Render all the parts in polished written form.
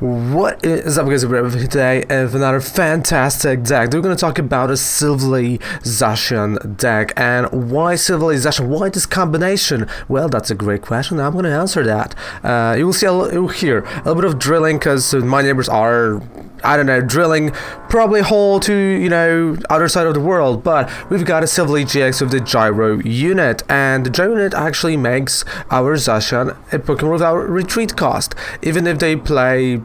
What is up, guys? We're with you today with another fantastic deck. We're going to talk about a Silvally Zacian deck. And why Silvally Zacian? Why this combination? Well, that's a great question. I'm going to answer that. You will see, you'll hear a little bit of drilling because my neighbors are, I don't know, drilling probably a hole to, other side of the world. But we've got a Silvally GX with the Gyro unit. And the Gyro unit actually makes our Zacian a Pokemon without retreat cost. Even if they play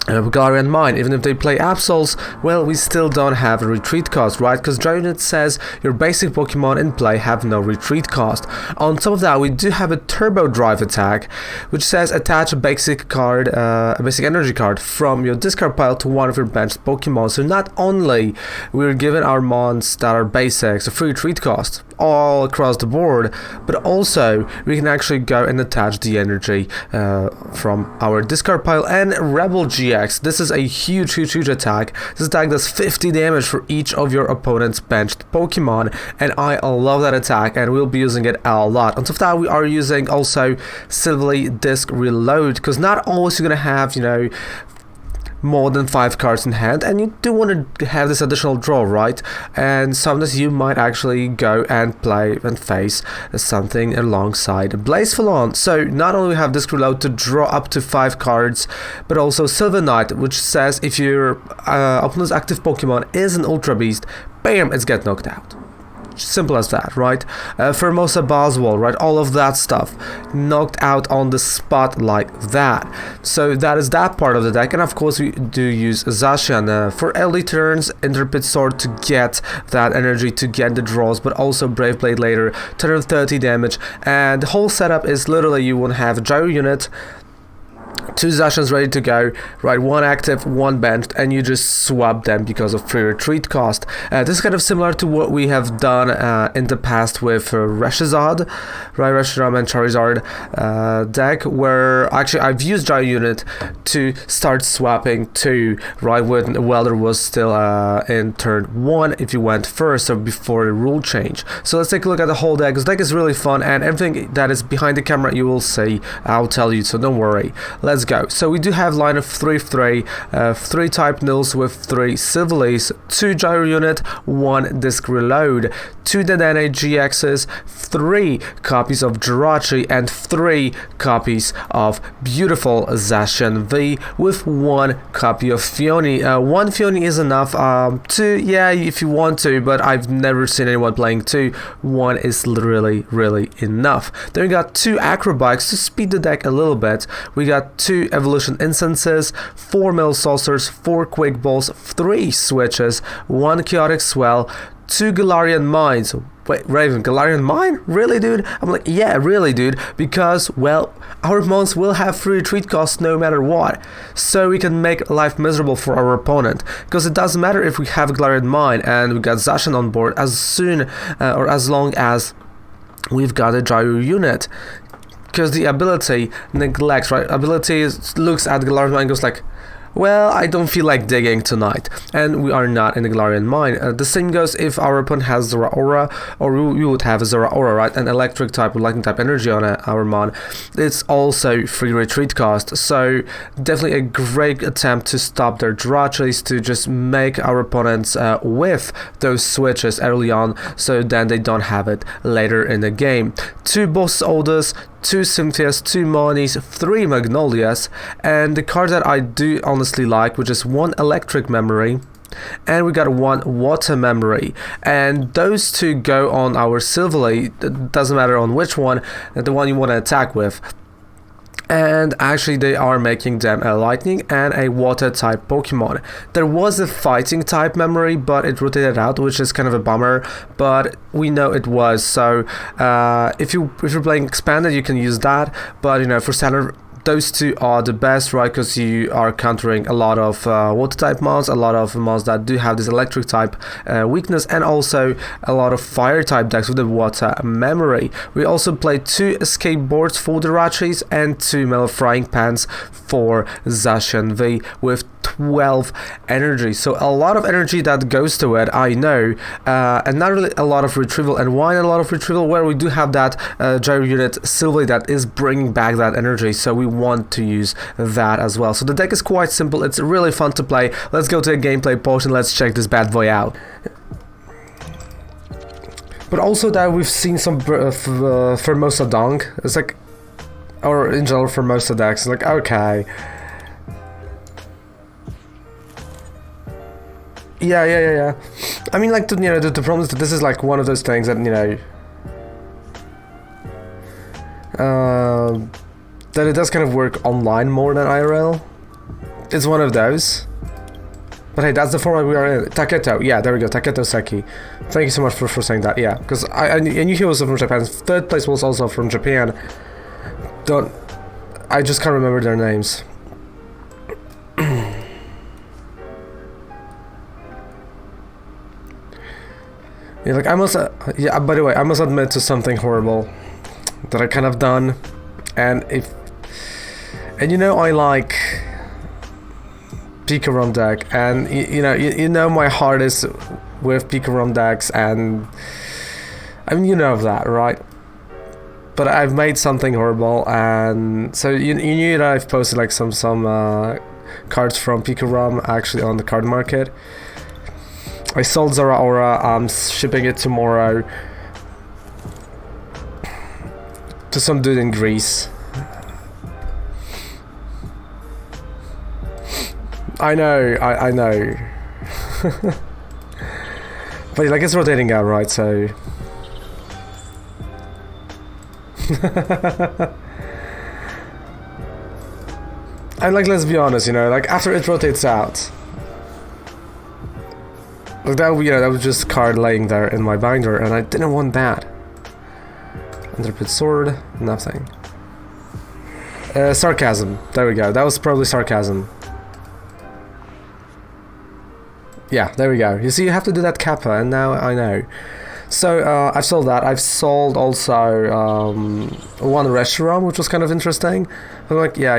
Galarian Mine, even if they play Absols, well, we still don't have a retreat cost, right? Because Gyro unit says your basic Pokemon in play have no retreat cost. On top of that, we do have a Turbo Drive attack, which says attach a basic card, a basic energy card from your discard pile to one of your benched Pokemon. So not only we're giving our mons that are basics a free retreat cost all across the board, but also we can actually go and attach the energy from our discard pile. And Rebel GX, this is a huge attack. This attack does 50 damage for each of your opponent's benched Pokemon, and I love that attack, and we'll be using it a lot. On top of that, we are using also Silvally Disc Reload, because not always you're gonna have, more than 5 cards in hand, and you do want to have this additional draw, right? And sometimes you might actually go and play and face something alongside Blaze Falon. So not only have Disc Reload to draw up to 5 cards, but also Silver Knight, which says if your opponent's active Pokemon is an Ultra Beast, bam, it's get knocked out. Simple as that, right? Formosa Boswell, right? All of that stuff knocked out on the spot like that. So that is that part of the deck, and of course we do use Zacian for early turns, Intrepid Sword to get that energy, to get the draws, but also Brave Blade later, 230 damage, and the whole setup is literally you want to have a Gyro unit, 2 Zacians ready to go, right? 1 active, 1 benched, and you just swap them because of free retreat cost. This is kind of similar to what we have done in the past with Reshizard, right? Reshiram and Charizard deck, where actually I've used Gyro unit to start swapping 2, right? When Welder was still in turn 1 if you went first, so before the rule change. So let's take a look at the whole deck. This deck is really fun, and everything that is behind the camera you will see, I'll tell you, so don't worry. Let's go. So we do have line of 3 type nils with 3 Silvallys, 2 Gyro unit, 1 Disc Reload, 2 Dedenne GXs, 3 copies of Jirachi, and 3 copies of beautiful Zacian V with 1 copy of Fione. 1 Fione is enough. 2, yeah, if you want to, but I've never seen anyone playing 2. 1 is really enough. Then we got 2 Acrobikes to speed the deck a little bit. We got 2 Evolution Instances, 4 Mill Saucers, 4 Quick Balls, 3 Switches, 1 Chaotic Swell, 2 Galarian Mines. Wait, Raven, Galarian Mine? Really, dude? I'm like, yeah, really, dude, because, well, our mons will have free retreat costs no matter what, so we can make life miserable for our opponent, because it doesn't matter if we have Galarian Mine and we got Zacian on board as soon or as long as we've got a Gyro unit. Because the ability neglects, right? Ability looks at Galarian Mine and goes like, well, I don't feel like digging tonight, and we are not in the Galarian Mine. The same goes if our opponent has Zeraora, or we would have a Zeraora, right? An electric type with lightning type energy on our mon. It's also free retreat cost, so definitely a great attempt to stop their Jirachis, to just make our opponents whiff those switches early on, so then they don't have it later in the game. 2 Boss Oldest, 2 Cynthias, 2 Monis, 3 Magnolias, and the card that I do honestly like, which is 1 Electric Memory, and we got 1 Water Memory, and those 2 go on our Silvally. It doesn't matter on which one, the one you want to attack with. And actually they are making them a lightning and a water type Pokemon. There was a fighting type memory, but it rotated out, which is kind of a bummer, but we know it was. So if you're playing expanded, you can use that, but for standard, those 2 are the best, right? Because you are countering a lot of water type mons, a lot of mons that do have this electric type weakness, and also a lot of fire type decks with the water memory. We also play 2 escape boards for the Jirachis and 2 metal frying pans for Zacian V with 12 energy. So a lot of energy that goes to it, I know, and not really a lot of retrieval. And why not a lot of retrieval? Where we do have that gyro unit Silvally that is bringing back that energy, so we want to use that as well. So the deck is quite simple. It's really fun to play. Let's go to a gameplay post and let's check this bad boy out. But also that we've seen some Formosa Dong. It's like, or in general Formosa decks. Like, okay. Yeah. I mean, like, the problem is that this is like one of those things that, that it does kind of work online more than IRL. It's one of those. But hey, that's the format we are in. Taketo, yeah, there we go, Taketo Seki. Thank you so much for saying that, yeah. Because I knew he was from Japan. Third place was also from Japan. I just can't remember their names. Yeah, like, by the way, I must admit to something horrible that I kind of done. And I like Pikarom deck, and you know my heart is with Pikarom decks, and I mean, you know that, right? But I've made something horrible, and so you knew that I've posted like some cards from Pikarom actually on the card market. I sold Zeraora. I'm shipping it tomorrow to some dude in Greece. I know. But like, it's rotating out, right? So and like, let's be honest, like after it rotates out, like that was just card laying there in my binder, and I didn't want that. Intrepid Sword, nothing. Sarcasm. There we go. That was probably sarcasm. Yeah, there we go. You see, you have to do that kappa, and now I know. So, I've sold that. I've sold also one Reshiram, which was kind of interesting. I'm like, yeah,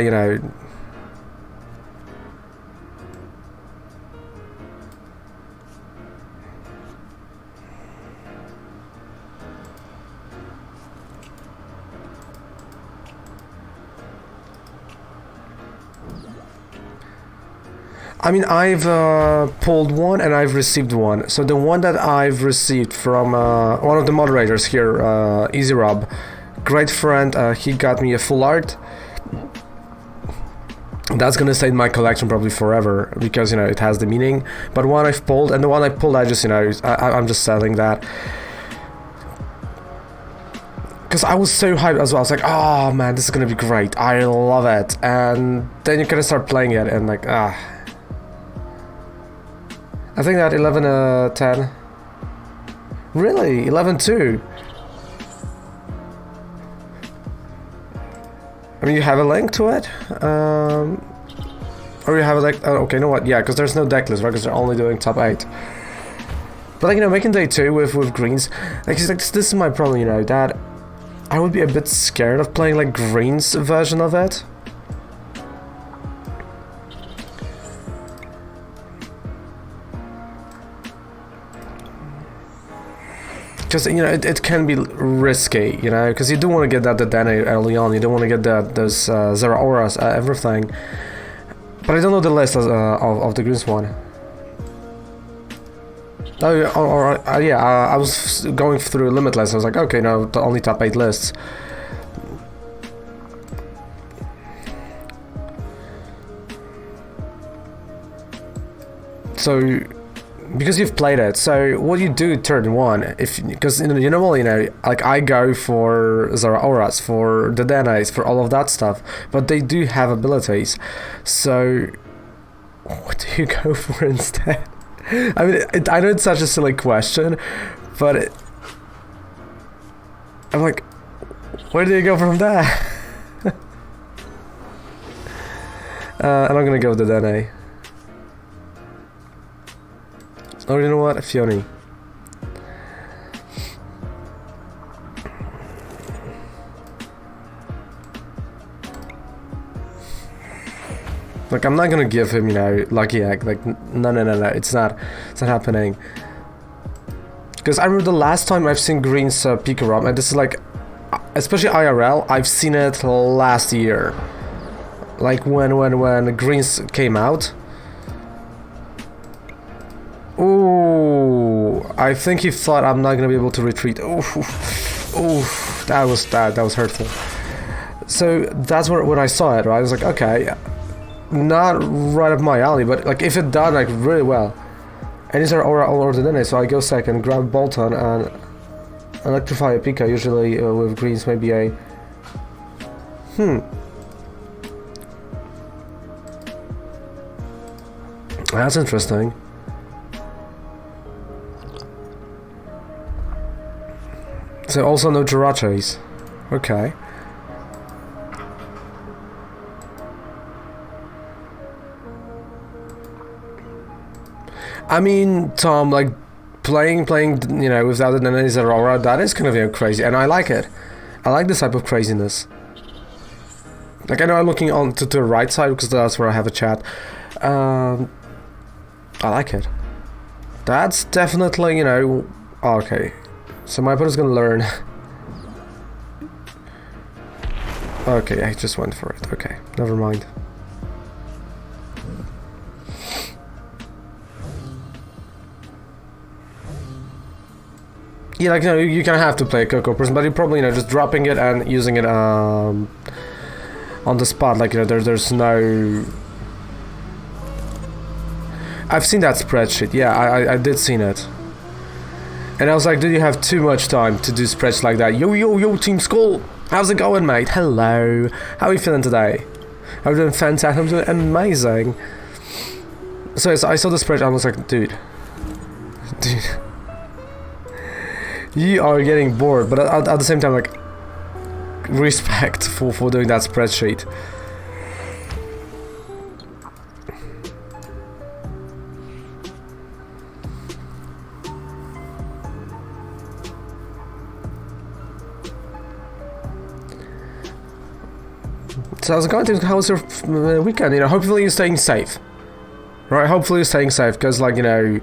I mean, I've pulled one and I've received one. So the one that I've received from one of the moderators here, Easy Rob, great friend, he got me a full art. That's gonna stay in my collection probably forever because it has the meaning. But one I've pulled, and the one I pulled, I just I'm just selling that. Because I was so hyped as well. I was like, oh man, this is gonna be great. I love it. And then you kind of start playing it and like, I think that 11-10. Really? 11-2? I mean, you have a link to it? Or you have a like... Oh, okay, you know what? Yeah, because there's no deck list, right? Because they're only doing top 8. But like, making day 2 with greens... Like, this is my problem, that... I would be a bit scared of playing like greens version of it. Because, it can be risky, because you do want to get that Dedenne early on, you don't want to get those Zeraoras, everything. But I don't know the list of the greens one. Oh, yeah, I was going through Limitless, I was like, okay, no, the only top 8 lists. So... Because you've played it, so what you do turn 1, because normally, like I go for Zeraoras, for the Dedennes, for all of that stuff, but they do have abilities, so what do you go for instead? I mean, I know it's such a silly question, but I'm like, where do you go from there? And I'm gonna go with the Dene. Oh, you know what? Fioni. Like, I'm not gonna give him, you know, lucky egg. Like, no, it's not happening. Because I remember the last time I've seen greens Pika Rom, and this is like, especially IRL, I've seen it last year. Like when greens came out. Ooh, I think he thought I'm not gonna be able to retreat. Ooh, that was hurtful. So that's when I saw it, right? I was like, okay, not right up my alley, but like if it done like really well. And these are all ordinary, so I go second, grab Bolton and electrify a Pika, usually with greens maybe a... That's interesting. So also no Jiraches. Okay. I mean, Tom, like, playing, you know, without an Enemies Aurora, that is kind of, you know, crazy, and I like it. I like this type of craziness. Like, I know I'm looking on to the right side, because that's where I have a chat. I like it. That's definitely, you know... Okay. So my opponent's gonna learn. Okay, I just went for it. Okay, never mind. Yeah, like, you know, you kind of have to play a Coco person, but you're probably, you know, just dropping it and using it on the spot. Like, you know, there's no... I've seen that spreadsheet. Yeah, I did seen it. And I was like, dude, you have too much time to do spreadsheets like that. Yo, Team Skull! How's it going, mate? Hello. How are you feeling today? I'm doing fantastic. I'm doing amazing. So I saw the spreadsheet, I was like, dude. You are getting bored, but at the same time, like, respect for doing that spreadsheet. So I was going to, how was your weekend? You know, hopefully you're staying safe. Right, hopefully you're staying safe, because, like, you know...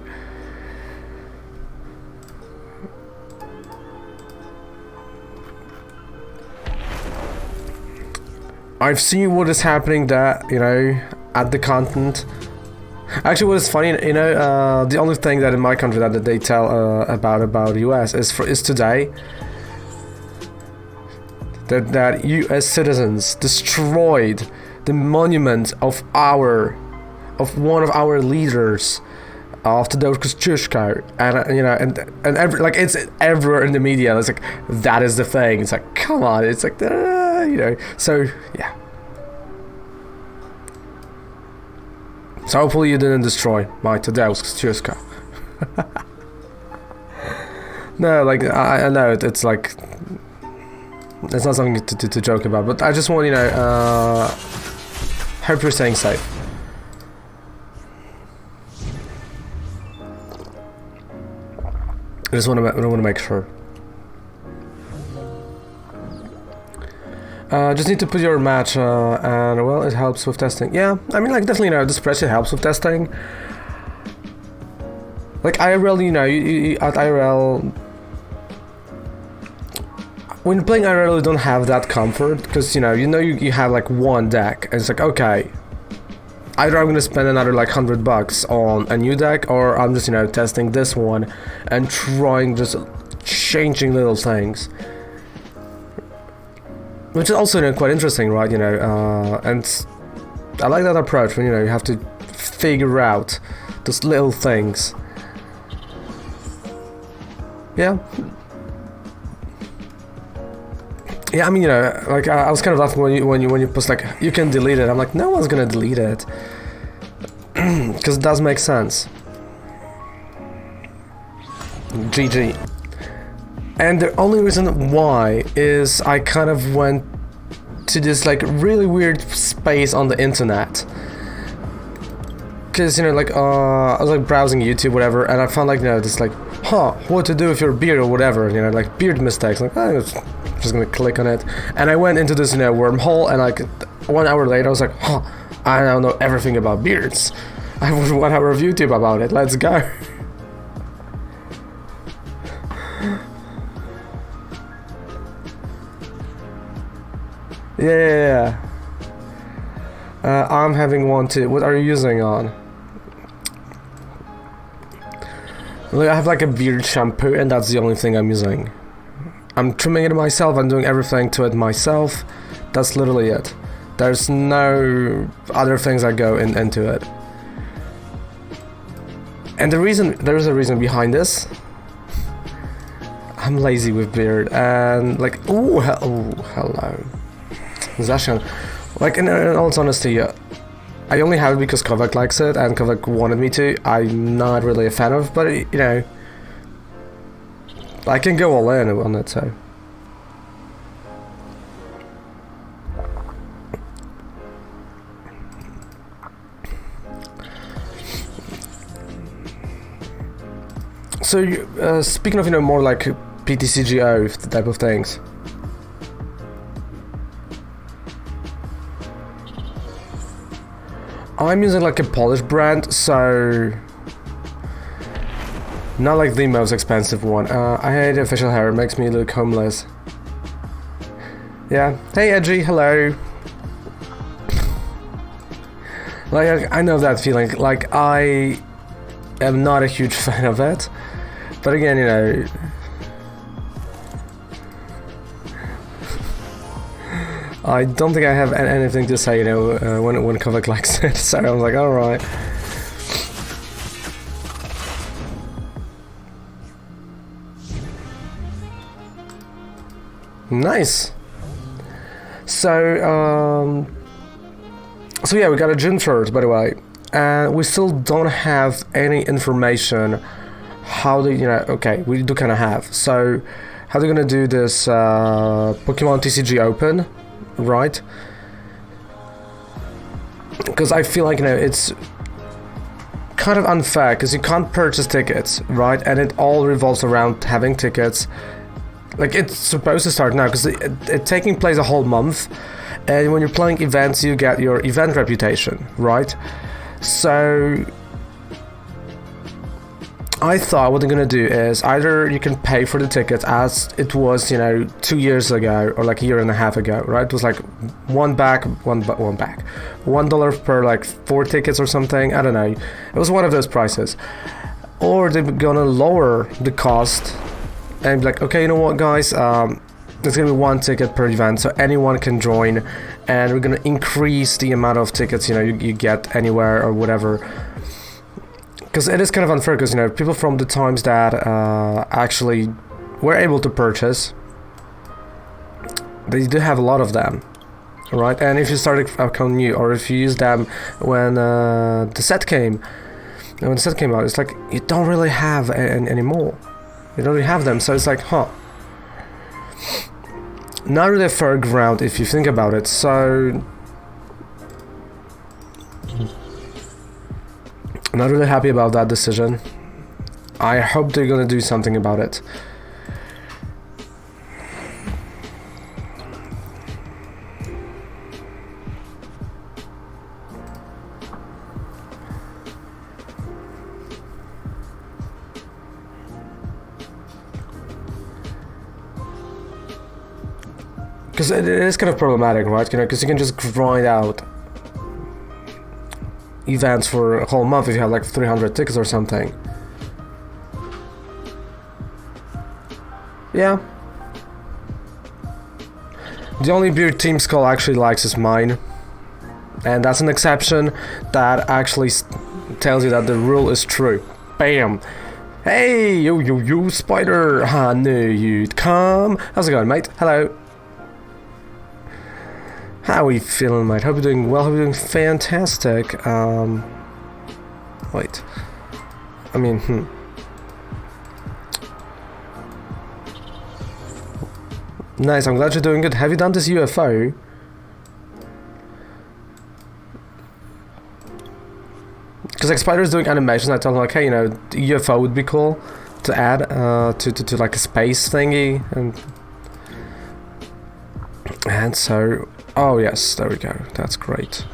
I've seen what is happening there, you know, at the content. Actually, what is funny, you know, the only thing that in my country that they tell about US is today that US citizens destroyed the monument of one of our leaders, of Tadeusz Kościuszko, and you know, and every, like, it's everywhere in the media. It's like, that is the thing. It's like, come on, it's like, you know. So yeah. So hopefully you didn't destroy my Tadeusz Kościuszko. No, like, I know it's like, it's not something to joke about, but I just want, you know, hope you're staying safe. I just want to make sure. Just need to put your match, and well, it helps with testing. Yeah, I mean, like, definitely, you know, the spreadsheet helps with testing. Like, IRL, you know, you at IRL, when playing IRL, you don't have that comfort, because, you you have, like, one deck, and it's like, okay, either I'm gonna spend another, like, $100 on a new deck, or I'm just, you know, testing this one, and trying, just changing little things. Which is also, you know, quite interesting, right? You know, and I like that approach when, you know, you have to figure out those little things. Yeah. Yeah, I mean, you know, like, I was kind of laughing when you post, like, you can delete it. I'm like, no one's gonna delete it, because it does make sense. GG. And the only reason why is I kind of went to this, like, really weird space on the internet. Because, you know, like, I was, like, browsing YouTube, whatever, and I found, like, you know, this, like, what to do with your beard or whatever, you know, like, beard mistakes. Like, I'm just gonna click on it. And I went into this, you know, wormhole, and, like, 1 hour later, I was like, I now know everything about beards. I have 1 hour of YouTube about it. Let's go. Yeah. I'm having one too. What are you using on? Look, I have like a beard shampoo, and that's the only thing I'm using. I'm trimming it myself. I'm doing everything to it myself. That's literally it. There's no other things that go into it. And there's a reason behind this. I'm lazy with beard, and like, ooh, hello, Zacian. Like, in all honesty, I only have it because Kovac likes it, and Kovac wanted me to. I'm not really a fan of, but you know, I can go all in on it, so. So, speaking of, you know, more like PTCGO type of things. I'm using like a Polish brand, so not like the most expensive one. I hate official hair, it makes me look homeless. Yeah, hey Edgy, hello. Like, I know that feeling, like I am not a huge fan of it, but again, you know, I don't think I have anything to say, you know, when Kovac likes it, so I was like, alright. Nice! So yeah, we got a June 3rd, by the way, and we still don't have any information how they, you know, okay, we do kind of have, so how they're gonna do this Pokemon TCG Open, right? Because I feel like, you know, it's kind of unfair because you can't purchase tickets, right? And it all revolves around having tickets. Like, it's supposed to start now because it's taking place a whole month, and when you're playing events you get your event reputation, right? So I thought what they're gonna do is either you can pay for the tickets as it was, you know, 2 years ago or like a year and a half ago, right? It was like $1 per like 4 tickets or something. I don't know. It was one of those prices. Or they're gonna lower the cost and be like, okay, you know what, guys? There's gonna be 1 ticket per event, so anyone can join, and we're gonna increase the amount of tickets, you know, you get anywhere or whatever. Because it is kind of unfair, because, you know, people from the times that actually were able to purchase, they do have a lot of them, right? And if you start an account new, or if you use them when the set came, when the set came out, it's like you don't really have anymore. You don't really have them, so it's like, huh. Not really a fair ground if you think about it, so I'm not really happy about that decision. I hope they're gonna do something about it. Because it is kind of problematic, right? You know, because you can just grind out events for a whole month if you have like 300 tickets or something. Yeah. The only beer Team Skull actually likes is mine. And that's an exception that actually tells you that the rule is true. Bam! Hey, you, Spider! I knew you'd come. How's it going, mate? Hello. How are we feeling, mate? Hope you're doing well. Hope you're doing fantastic. Wait. I mean, Nice, I'm glad you're doing good. Have you done this UFO? Because like Spider's doing animations, I told him like, hey, you know, UFO would be cool to add to like a space thingy, and so. Oh yes, there we go. That's great.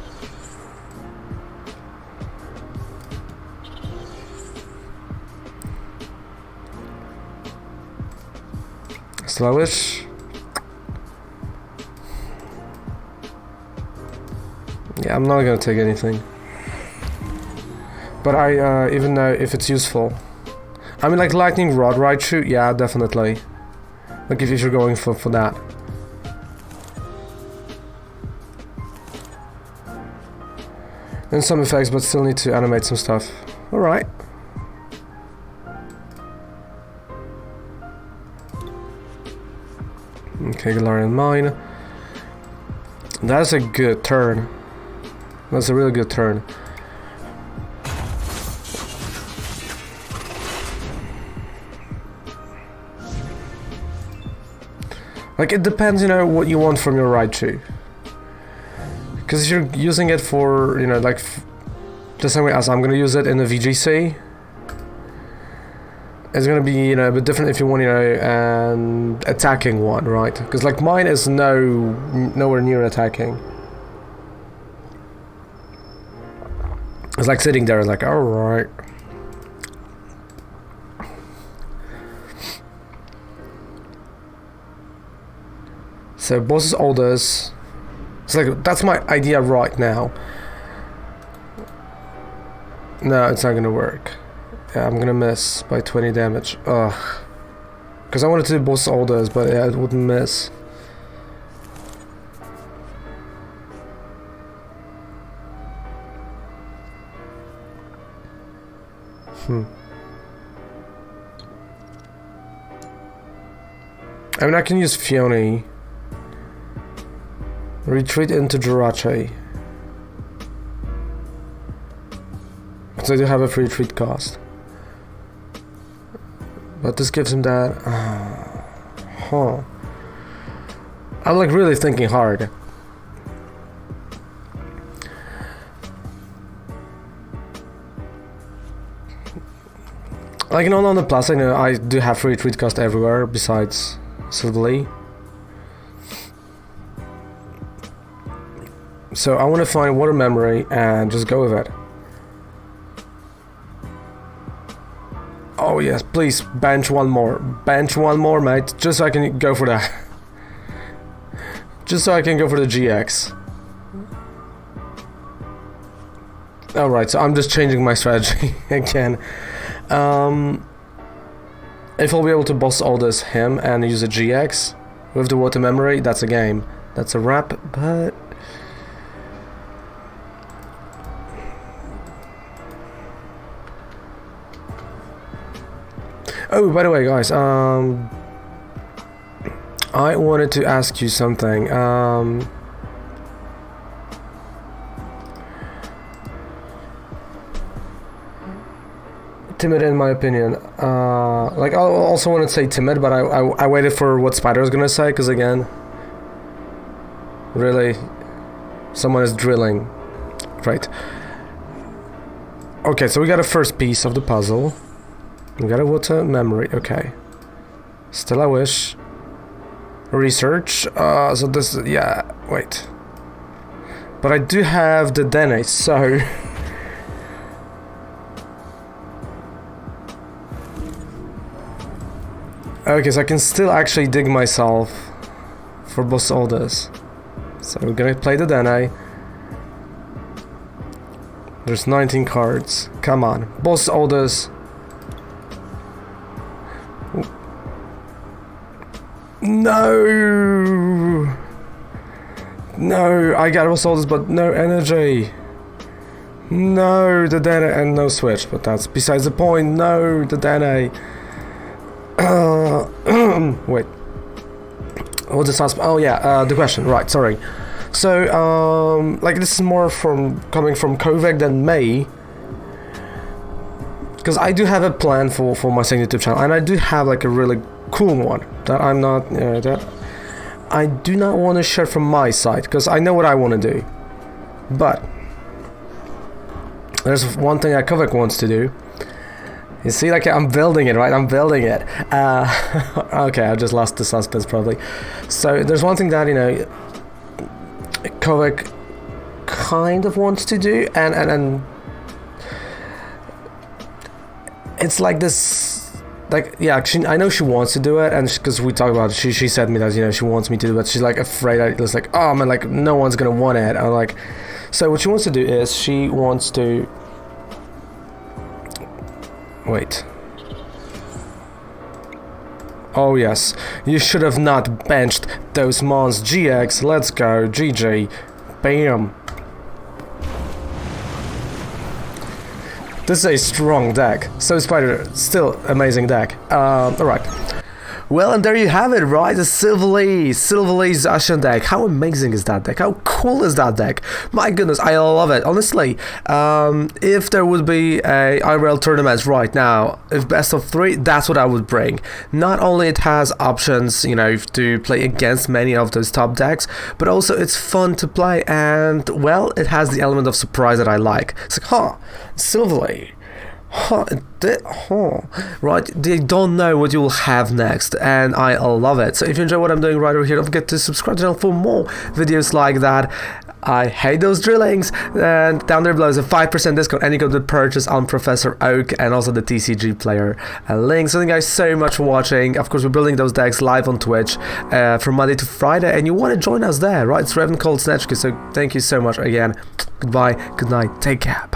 Still I wish. Yeah, I'm not gonna take anything. But I even know if it's useful. I mean, like lightning rod, right? Shoot, yeah, definitely. Like if you're going for that. And some effects, but still need to animate some stuff. All right. Okay, Galarian Mine. That's a good turn. That's a really good turn. Like, it depends, you know, what you want from your Raichu. Because if you're using it for, you know, like, the same way as I'm gonna use it in the VGC, it's gonna be, you know, a bit different if you want, you know, an attacking one, right? Because, like, mine is nowhere near attacking. It's like sitting there, like, alright. So boss's orders. It's like that's my idea right now. No, it's not gonna work. Yeah, I'm gonna miss by 20 damage. Ugh. Because I wanted to do boss's orders, but yeah, it wouldn't miss. I mean, I can use Fiona. Retreat into Jirachi. Because I do have a free retreat cost. But this gives him that... huh. I'm like really thinking hard. Like, you know, on the plus, I know I do have free retreat cost everywhere besides Silvally. So I want to find water memory and just go with it. Oh yes, please bench one more. Bench one more, mate. Just so I can go for that. Just so I can go for the GX. Alright, so I'm just changing my strategy again. If I'll be able to boss all this him and use a GX with the water memory, that's a game. That's a wrap, but... Oh, by the way, guys, I wanted to ask you something. Timid, in my opinion. Like, I also want to say timid, but I waited for what Spider was gonna say, because again, really, someone is drilling. Right. Okay, so we got a first piece of the puzzle. We got a water memory, okay. Still I wish. Research, so this, yeah, wait. But I do have the DNA, so... Okay, so I can still actually dig myself for boss orders. So we're gonna play the DNA. There's 19 cards, come on. Boss orders. No! No, I got boss orders, but no energy. No, the DNA, and no switch, but that's besides the point. No, the DNA. Wait. What's the last? Oh yeah, the question. Right, sorry. So, like this is more coming from Kovac than me, because I do have a plan for my second YouTube channel, and I do have like a really cool one that I'm not, that I do not want to share from my side, because I know what I want to do. But there's one thing that Kovac wants to do. You see, like, I'm building it, right? I'm building it. Okay, I just lost the suspense, probably. So, there's one thing that, Kovac kind of wants to do, and it's like this like, yeah, I know she wants to do it, and because we talked about it, she said to me that, you know, she wants me to do it. She's like afraid. I was like, oh man, like no one's gonna want it. I'm like, so what she wants to do is she wants to wait. Oh yes, you should have not benched those mons. GX, let's go, GG, bam. This is a strong deck. So Spider, still amazing deck. Alright. Well, and there you have it, right? The Silvally Zacian deck. How amazing is that deck? How cool is that deck? My goodness, I love it. Honestly, if there would be a IRL tournament right now, if best of 3, that's what I would bring. Not only it has options, you know, to play against many of those top decks, but also it's fun to play, and well, it has the element of surprise that I like. It's like, huh, Silvally. Right, they don't know what you will have next, and I love it. So if you enjoy what I'm doing right over here, don't forget to subscribe to the channel for more videos like that. I hate those drillings, and down there below is a 5% discount any code with purchase on Professor Oak, and also the TCG player link. So thank you guys so much for watching. Of course, we're building those decks live on Twitch from Monday to Friday, and you want to join us there, right? It's Revan Cold Snatchka, so thank you so much again. Goodbye, good night, take care.